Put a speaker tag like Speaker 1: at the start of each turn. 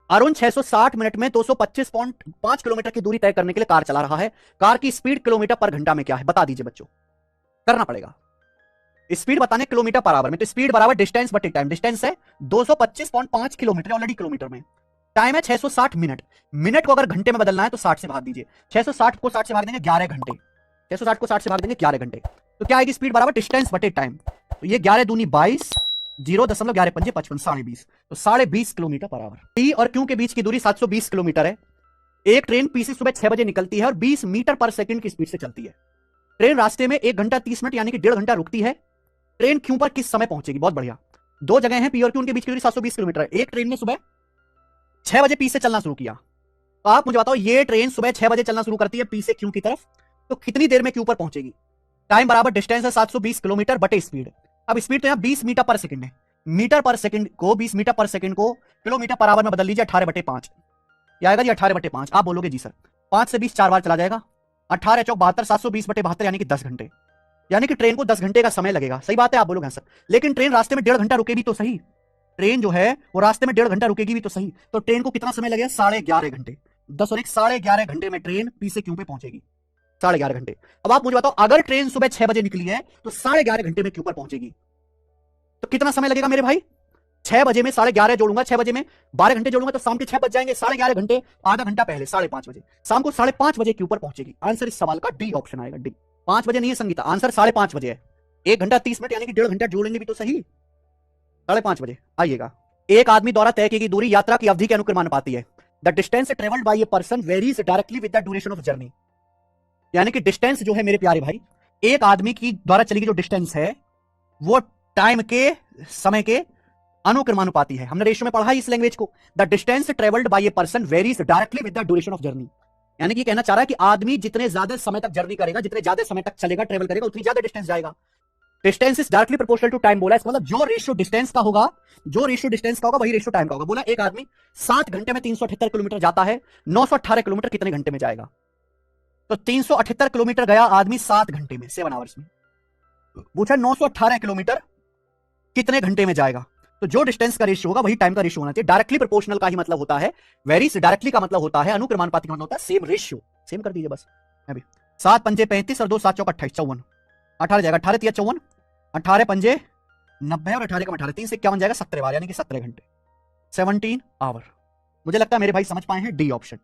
Speaker 1: Arun 660 minute में 225.5 kilometre की दूरी तय करने के लिए कार चला रहा है। कार की स्पीड किलोमीटर पर घंटा में क्या है, बता दीजिए बच्चों। करना पड़ेगा स्पीड बताने किलोमीटर पर आवर में, तो स्पीड बराबर डिस्टेंस बटे टाइम। डिस्टेंस है 225.5 किलोमीटर, ऑलरेडी किलोमीटर में। टाइम है 660 मिनट। मिनट को अगर घंटे में बदलना है तो 60 से भाग दीजिए। 660 को 60 से भाग देंगे 11 घंटे। 660 को 60 से भाग देंगे 11 घंटे। तो क्या आएगी स्पीड बराबर डिस्टेंस बटे टाइम। तो ये 11 दूनी 22, 0.11 पंजे 55, 20.5। तो 20.5 किलोमीटर पर आवर। पी और क्यू के बीच की दूरी 720 किलोमीटर है। एक ट्रेन पी से सुबह 6 बजे निकलती है और 20 मीटर पर सेकंड की स्पीड से चलती है। ट्रेन रास्ते में 1 घंटा 30 मिनट यानी कि 1.5 घंटा रुकती है। ट्रेन क्यू पर किस समय पहुंचेगी, बहुत बढ़िया। दो जगह हैं पी और क्यू, उनके बीच की दूरी 720 किलोमीटर है। एक ट्रेन ने सुबह 6 बजे पी से चलना शुरू किया, तो आप मुझे बताओ ये ट्रेन सुबह 6 बजे चलना शुरू करती है पी से क्यू की तरफ, तो कितनी देर में क्यू पर पहुंचेगी। टाइम बराबर डिस्टेंस है 720 किलोमीटर बटे स्पीड। अब स्पीड तो यहां 20 मीटर पर सेकंड है। मीटर पर सेकंड को 20 मीटर पर सेकंड को किलोमीटर पर आवर में बदल लीजिए, 18/5 आएगा जी। 18/5 आप बोलोगे जी सर 5 से 20 4 बार चला जाएगा। 18 चौक 72, 720/72 यानी कि 10 घंटे। यानी कि ट्रेन को 10 घंटे का समय लगेगा। सही बात है, आप बोलोगे सर, लेकिन ट्रेन रास्ते में 1.5 घंटा रुकेगी तो सही। ट्रेन जो है वो रास्ते में 1.5 घंटा रुकेगी भी तो सही। तो ट्रेन को कितना समय लगेगा, 11.5 घंटे। 10 और 1 11.5 घंटे में ट्रेन पी से क्यू पे पहुंचेगी। 11.5 घंटे। अब आप मुझे बताओ अगर ट्रेन सुबह 6 बजे निकली है तो 11.5 घंटे में क्यू पर पहुंचेगी, तो कितना समय लगेगा मेरे भाई। 6 बजे में 11.5 जोड़ूंगा, 6 बजे में 12 घंटे जोड़ूंगा तो शाम के 6 बज जाएंगे। 11.5 घंटे, आधा घंटा पहले 5:30 बजे, शाम को 5:30 बजे क्यू पर पहुंचेगी। आंसर इस सवाल का डी ऑप्शन आएगा, डी। 5 बजे नहीं है संगीता, आंसर 5:30 बजे है। 1 घंटा 30 मिनट यानी कि 1.5 घंटा जोड़ेंगे भी तो सही। 5:30 बजे आइएगा। एक आदमी द्वारा तय की गई दूरी यात्रा की अवधि के अनुक्रमानुपाती है। The distance travelled by a person varies directly with the duration of journey. यानी कि डिस्टेंस जो है मेरे प्यारे भाई, एक आदमी की द्वारा चली गई जो डिस्टेंस है वो टाइम के, समय के अनुक्रमानुपाती है। हमने रेशियो में पढ़ा इस लैंग्वेज को। The distance travelled by a person varies directly with the duration of journey. यानी कि कहना चाह रहा है कि आदमी जितने ज्यादा समय तक जर्नी करेगा, जितने ज्यादा समय तक चलेगा, ट्रेवल करेगा, उतनी ज्यादा डिस्टेंस जाएगा। Distance is directly proportional to time बोला, इसका मतलब जो रेशियो डिस्टेंस का होगा, जो रेशियो डिस्टेंस का होगा वही रेशियो टाइम का होगा। बोला एक आदमी 7 घंटे में 378 किलोमीटर जाता है, 918 किलोमीटर कितने घंटे में जाएगा। तो 378 किलोमीटर गया आदमी 7 घंटे में, 7 आवर्स में। पूछा 918 किलोमीटर कितने घंटे में जाएगा। तो जो डिस्टेंस का रेशियो होगा वही टाइम का रेशियो होना चाहिए। डायरेक्टली प्रोपोर्शनल का ही मतलब होता है, वेरीज डायरेक्टली का मतलब होता है, अनुक्रमानुपाती का मतलब होता है सेम रेशियो। सेम कर दीजिए बस। अभी 7 पंजे 35 और 2 7 चौक 28, 54, 18 जाएगा। 18 3 54, 18 पंजे 90 और 18 का 18, 3 से 51 जाएगा 17 बार, यानी कि 17 घंटे, 17 आवर। मुझे लगता है मेरे भाई समझ पाए हैं, डी ऑप्शन।